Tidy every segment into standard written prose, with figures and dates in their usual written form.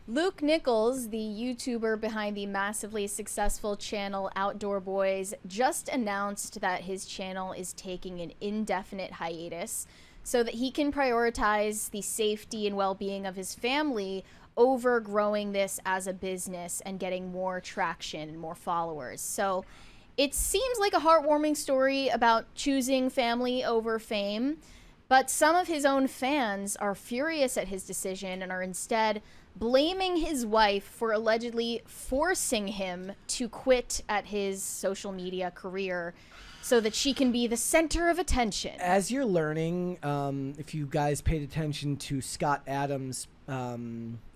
Luke Nichols, the YouTuber behind the massively successful channel Outdoor Boys, just announced that his channel is taking an indefinite hiatus so that he can prioritize the safety and well-being of his family over growing this as a business and getting more traction and more followers. So it seems like a heartwarming story about choosing family over fame, but some of his own fans are furious at his decision and are instead blaming his wife for allegedly forcing him to quit at his social media career so that she can be the center of attention. As you're learning, if you guys paid attention to Scott Adams'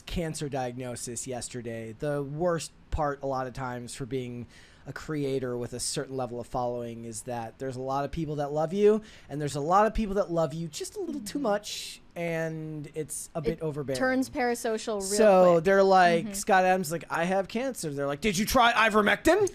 cancer diagnosis yesterday, the worst part a lot of times for being a creator with a certain level of following is that there's a lot of people that love you, and there's a lot of people that love you just a little too much, and it's a bit overbearing. Turns parasocial real so quick. they're like, Scott Adams is like, I have cancer. They're like, did you try ivermectin?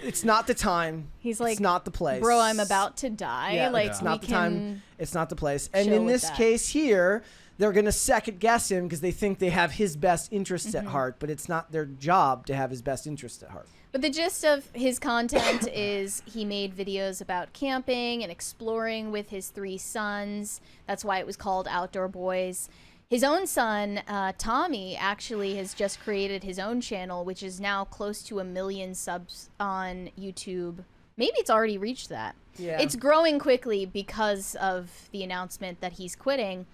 It's not the time. He's like, it's not the place. Bro, I'm about to die. Yeah, like, it's not the time. It's not the place. And chill in with this that. case here, they're going to second guess him because they think they have his best interests at heart, but it's not their job to have his best interests at heart. But the gist of his content is he made videos about camping and exploring with his 3 sons. That's why it was called Outdoor Boys. His own son, Tommy, actually has just created his own channel, which is now close to 1 million subs on YouTube. Maybe it's already reached that. Yeah. It's growing quickly because of the announcement that he's quitting.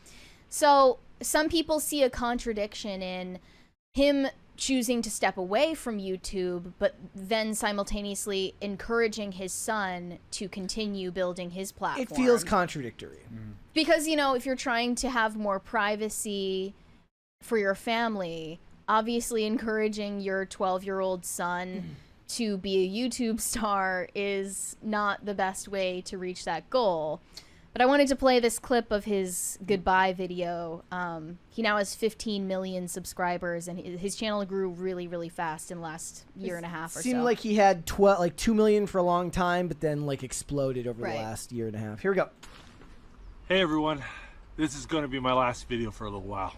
So some people see a contradiction in him choosing to step away from YouTube, but then simultaneously encouraging his son to continue building his platform. It feels contradictory. Because, you know, if you're trying to have more privacy for your family, obviously encouraging your 12-year-old son to be a YouTube star is not the best way to reach that goal. But I wanted to play this clip of his goodbye video. He now has 15 million subscribers, and his channel grew really, really fast in the last year and a half or so. Seemed like he had 2 million for a long time, but then like exploded over the last year and a half. Here we go. Hey everyone, this is going to be my last video for a little while.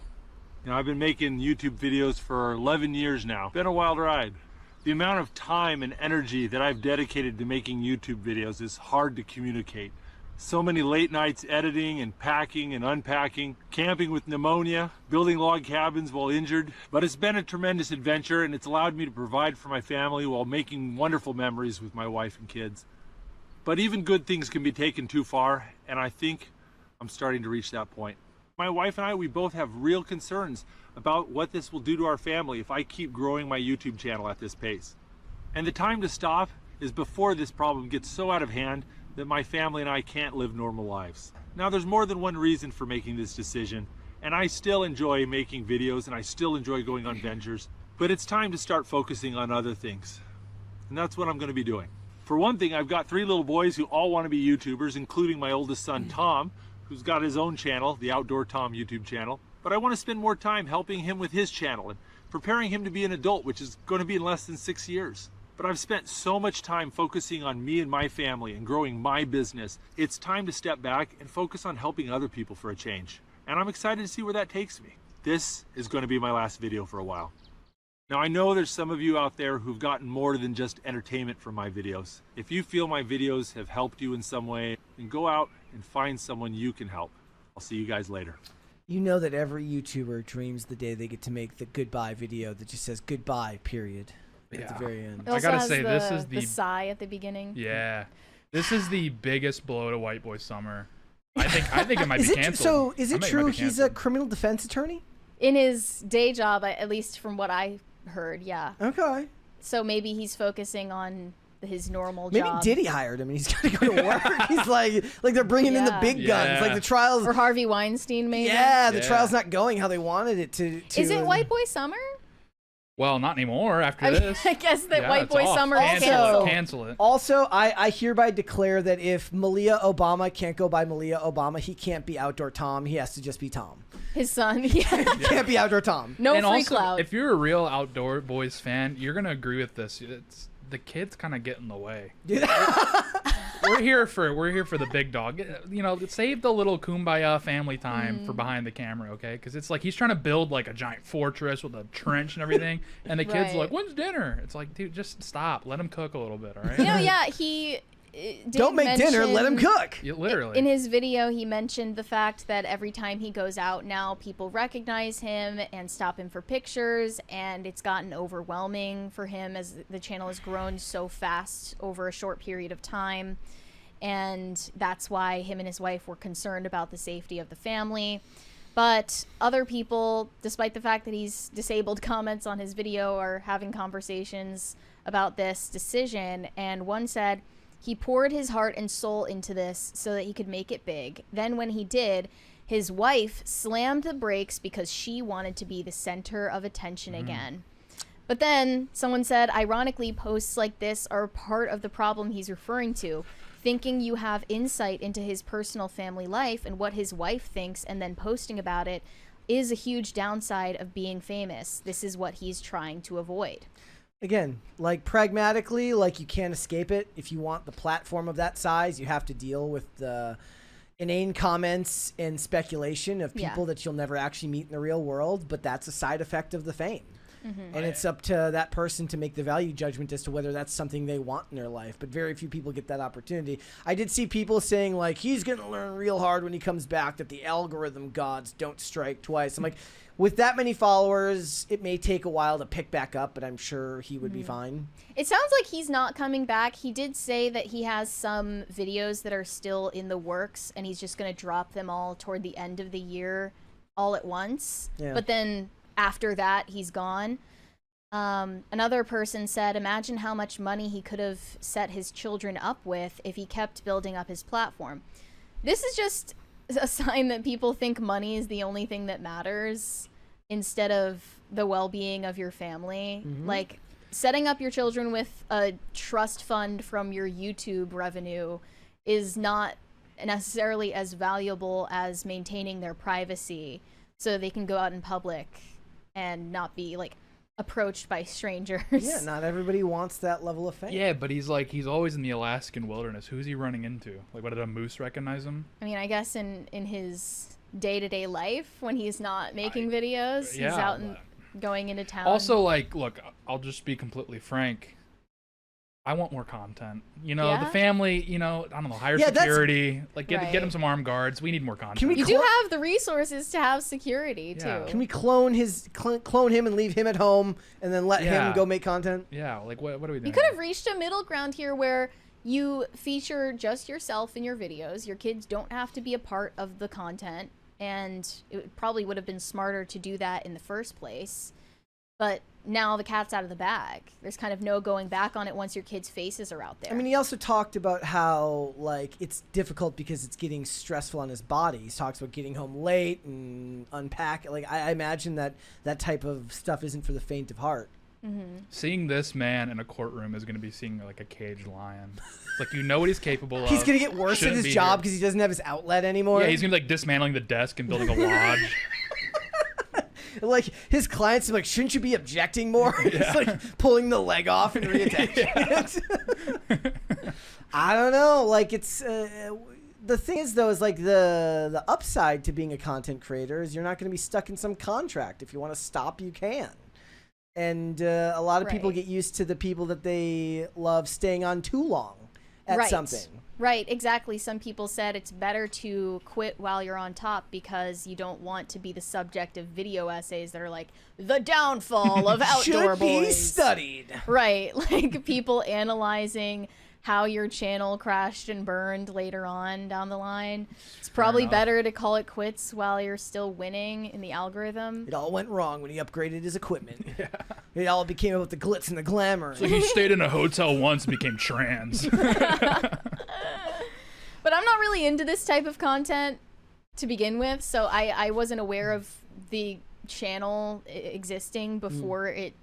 You know, I've been making YouTube videos for 11 years now. Been a wild ride. The amount of time and energy that I've dedicated to making YouTube videos is hard to communicate. So many late nights editing and packing and unpacking, camping with pneumonia, building log cabins while injured. But it's been a tremendous adventure, and it's allowed me to provide for my family while making wonderful memories with my wife and kids. But even good things can be taken too far, and I think I'm starting to reach that point. My wife and I, we both have real concerns about what this will do to our family if I keep growing my YouTube channel at this pace. And the time to stop is before this problem gets so out of hand that my family and I can't live normal lives. Now, there's more than one reason for making this decision, and I still enjoy making videos and I still enjoy going on ventures, but it's time to start focusing on other things. And that's what I'm going to be doing. For one thing, I've got 3 little boys who all want to be YouTubers, including my oldest son, Tom, who's got his own channel, the Outdoor Tom YouTube channel. But I want to spend more time helping him with his channel and preparing him to be an adult, which is going to be in less than 6 years. But I've spent so much time focusing on me and my family and growing my business. It's time to step back and focus on helping other people for a change. And I'm excited to see where that takes me. This is going to be my last video for a while. Now, I know there's some of you out there who've gotten more than just entertainment from my videos. If you feel my videos have helped you in some way, then go out and find someone you can help. I'll see you guys later. You know that every YouTuber dreams the day they get to make the goodbye video that just says goodbye, period. At the very end. It also I gotta has say, this is the sigh at the beginning. Yeah, this is the biggest blow to White Boy Summer. I think it might be canceled. So is it I think true might be he's a canceled. criminal defense attorney? In his day job, at least from what I heard, yeah. Okay. So maybe he's focusing on his normal Maybe job. Diddy hired him and he's got to go to work. He's like they're bringing in the big guns. Yeah. Like the trials. Or Harvey Weinstein, maybe. Yeah, the Yeah. trial's not going how they wanted it to. Is it White Boy Summer? Well, not anymore after I mean, this. I guess that Yeah, White it's Boy off. Summer is Cancel canceled. it. Cancel it. Also, I hereby declare that if Malia Obama can't go by Malia Obama, he can't be Outdoor Tom. He has to just be Tom. His son, yeah. He can't be Outdoor Tom. No And free also, clout. if you're a real Outdoor Boys fan, you're gonna agree with this. It's the kids kind of get in the way. we're here for the big dog. You know, save the little kumbaya family time for behind the camera, okay? Because it's like he's trying to build like a giant fortress with a trench and everything, and the kids are like, "When's dinner?" It's like, dude, just stop. Let him cook a little bit, all right? You know, yeah, he. Don't make dinner, let him cook. Yeah, literally. In his video, he mentioned the fact that every time he goes out now, people recognize him and stop him for pictures, and it's gotten overwhelming for him as the channel has grown so fast over a short period of time. And that's why him and his wife were concerned about the safety of the family. But other people, despite the fact that he's disabled comments on his video, are having conversations about this decision. And one said, he poured his heart and soul into this so that he could make it big. Then when he did, his wife slammed the brakes because she wanted to be the center of attention again. But then someone said, ironically, posts like this are part of the problem he's referring to. Thinking you have insight into his personal family life and what his wife thinks and then posting about it is a huge downside of being famous. This is what he's trying to avoid. Again, like pragmatically, like you can't escape it. If you want the platform of that size, you have to deal with the inane comments and speculation of people that you'll never actually meet in the real world. But that's a side effect of the fame. And it's up to that person to make the value judgment as to whether that's something they want in their life. But very few people get that opportunity. I did see people saying, like, he's going to learn real hard when he comes back that the algorithm gods don't strike twice. I'm like, with that many followers, it may take a while to pick back up, but I'm sure he would be fine. It sounds like he's not coming back. He did say that he has some videos that are still in the works, and he's just going to drop them all toward the end of the year all at once. But then after that, he's gone. Another person said, imagine how much money he could have set his children up with if he kept building up his platform. This is just a sign that people think money is the only thing that matters instead of the well-being of your family. Like, setting up your children with a trust fund from your YouTube revenue is not necessarily as valuable as maintaining their privacy so they can go out in public and not be, like, approached by strangers. Yeah, not everybody wants that level of fame. Yeah, but he's always in the Alaskan wilderness. Who's he running into? Like, what, did a moose recognize him? I mean, I guess in his day-to-day life, when he's not making videos, he's out and going into town. Also, like, look, I'll just be completely frank. I want more content. You know, the family, you know, I don't know, higher security. Like, get him some armed guards. We need more content. You do have the resources to have security, too. Can we clone him and leave him at home and then let him go make content? Yeah, like, what are we doing? You could have reached a middle ground here where you feature just yourself in your videos. Your kids don't have to be a part of the content, and it probably would have been smarter to do that in the first place. But now the cat's out of the bag. There's kind of no going back on it once your kids' faces are out there. I mean, he also talked about how, like, it's difficult because it's getting stressful on his body. He talks about getting home late and unpack. Like, I imagine that type of stuff isn't for the faint of heart. Seeing this man in a courtroom is going to be seeing, like, a caged lion. It's like, you know what he's capable of. He's going to get worse at his job because he doesn't have his outlet anymore. Yeah, he's going to be, like, dismantling the desk and building a lodge. Like, his clients are like, shouldn't you be objecting more? He's like pulling the leg off and reattaching it. I don't know. Like, it's the thing is, though, is like the upside to being a content creator is you're not going to be stuck in some contract. If you want to stop, you can. And a lot of people get used to the people that they love staying on too long at something. Right, exactly. Some people said it's better to quit while you're on top because you don't want to be the subject of video essays that are like, the downfall of outdoor boys. Should be studied. Right, like people analyzing how your channel crashed and burned later on down the line. It's probably better to call it quits while you're still winning in the algorithm. It all went wrong when he upgraded his equipment. It all became about the glitz and the glamour. So he stayed in a hotel once and became trans. But I'm not really into this type of content to begin with, so I wasn't aware of the channel existing before it,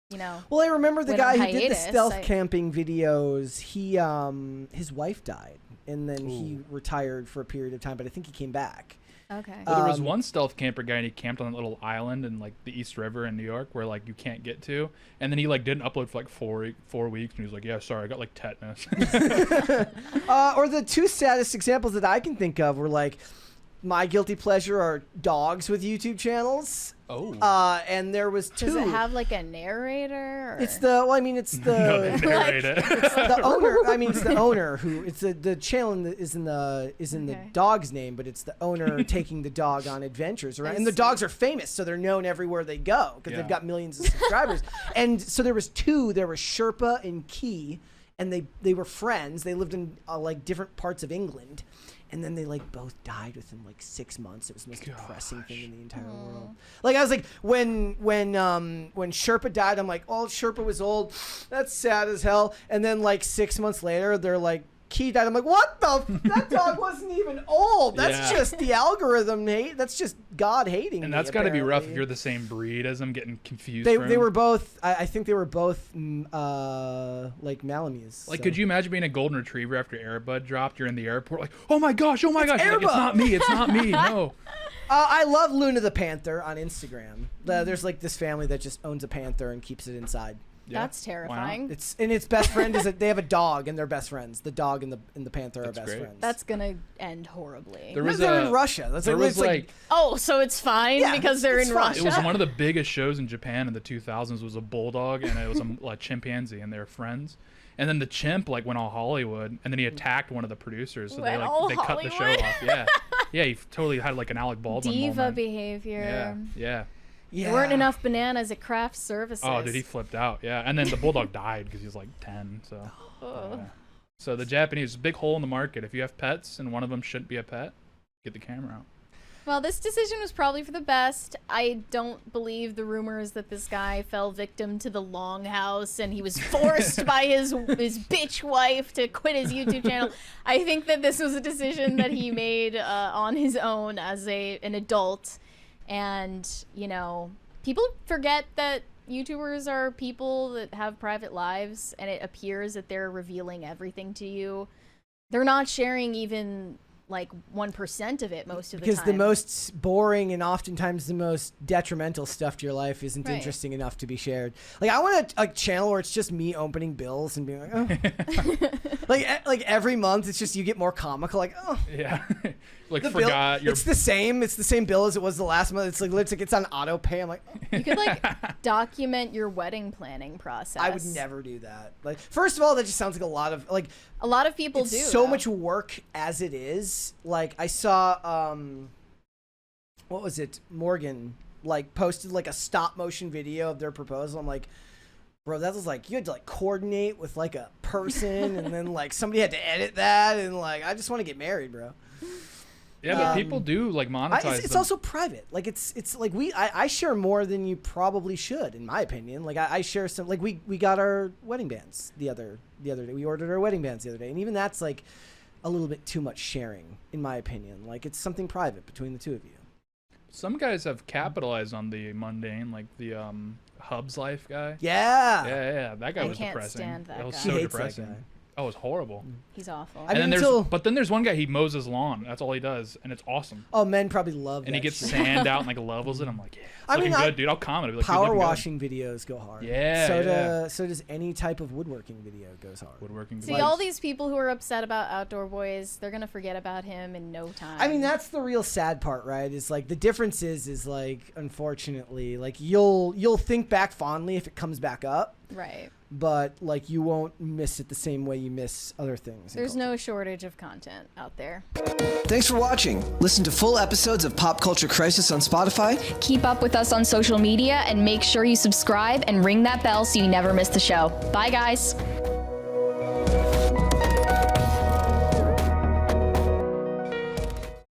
you know. Well, I remember the guy who did the stealth camping videos. He, his wife died, and then he retired for a period of time, but I think he came back. Okay. Well, there was one stealth camper guy, and he camped on a little island in like the East River in New York, where like you can't get to. And then he like didn't upload for like 4 weeks, and he was like, "Yeah, sorry, I got like tetanus." Or the two saddest examples that I can think of were like, my guilty pleasure are dogs with YouTube channels. Oh. And there was two. Does it have like a narrator? Or? It's the. Well, I mean, it's the. No, they narrate it. It's the owner. I mean, it's the owner who. It's the channel is in the Okay. dog's name, but it's the owner taking the dog on adventures, right? I And the see. dogs are famous, so they're known everywhere they go because Yeah. they've got millions of subscribers. And so there was two. There was Sherpa and Key, and they were friends. They lived in like different parts of England. And then they like both died within like 6 months. It was the most depressing thing in the entire world. Like I was like, when Sherpa died, I'm like, oh, Sherpa was old. That's sad as hell. And then like 6 months later, they're like, Key died. I'm like, what the? That dog wasn't even old. That's Yeah. just the algorithm hate. That's just God hating. And me, that's got to be rough if apparently. you're the same breed as them, getting confused. They for they him. were both. I think they were both like Malamutes. Like, so. could you imagine being a golden retriever after Airbud dropped? You're in the airport, like, oh my gosh, like, it's Airbud. not me, it's not me, no. I love Luna the Panther on Instagram. There's like this family that just owns a panther and keeps it inside. Yeah, That's why not? terrifying. Its best friend is they have a dog and they're best friends. The dog and the panther That's are best great. friends. That's gonna end horribly. There was they're a- in Russia. That's There like, was it's like Oh, so it's fine Yeah, because they're it's in fine. Russia. It was one of the biggest shows in Japan in the 2000s. Was a bulldog and it was a chimpanzee, and they were friends. And then the chimp like went all Hollywood, and then he attacked one of the producers, so Went all they cut the show Hollywood? off. Yeah, yeah, he totally had like an Alec Baldwin Diva moment. behavior. Yeah. yeah. There weren't enough bananas at craft services. Oh, dude, he flipped out. Yeah, and then the bulldog died because he was like 10. So, Ugh. yeah. So the Japanese, big hole in the market. If you have pets and one of them shouldn't be a pet, get the camera out. Well, this decision was probably for the best. I don't believe the rumors that this guy fell victim to the longhouse and he was forced by his bitch wife to quit his YouTube channel. I think that this was a decision that he made on his own as an adult. And, you know, people forget that YouTubers are people that have private lives, and it appears that they're revealing everything to you. They're not sharing even like 1% of it most of the time. Because the most boring and oftentimes the most detrimental stuff to your life isn't Right. interesting enough to be shared. Like I want a channel where it's just me opening bills and being like, oh. like every month it's just you get more comical. Like oh, Yeah, like the forgot bill, your. it's the same bill as it was the last month. It's like it's on auto pay. I'm like, oh. You could like document your wedding planning process. I would never do that. Like first of all, that just sounds like a lot of like. A lot of people It's do. so though. much work as it is. Like I saw what was it? Morgan like posted like a stop motion video of their proposal. I'm like, bro, that was like you had to like coordinate with like a person and then like somebody had to edit that and like I just want to get married, bro. Yeah, but people do like monetize. It's them. also private. Like it's like I share more than you probably should, in my opinion. Like I share some. Like we got our wedding bands the other day. We ordered our wedding bands the other day, and even that's like a little bit too much sharing, in my opinion. Like it's something private between the two of you. Some guys have capitalized on the mundane, like the Hub's Life guy. Yeah. Yeah, that guy I was can't depressing. stand that It was guy. He so hates that depressing. guy. Oh, it was horrible. He's awful. I mean, And then until- there's one guy, he mows his lawn. That's all he does, and it's awesome. Oh, men probably love that. And he gets shit. sand out and like levels it. I'm like, yeah, it's I mean, looking good, dude. I'll comment. I'll be like, "You're Power looking good." washing videos go hard. Yeah, So does any type of woodworking video goes hard. Woodworking. See, device. all these people who are upset about Outdoor Boys, they're gonna forget about him in no time. I mean, that's the real sad part, right? Is like the difference is like, unfortunately, like you'll think back fondly if it comes back up, right. but like you won't miss it the same way you miss other things. in There's culture. no shortage of content out there. Thanks for watching. Listen to full episodes of Pop Culture Crisis on Spotify. Keep up with us on social media and make sure you subscribe and ring that bell so you never miss the show. Bye, guys.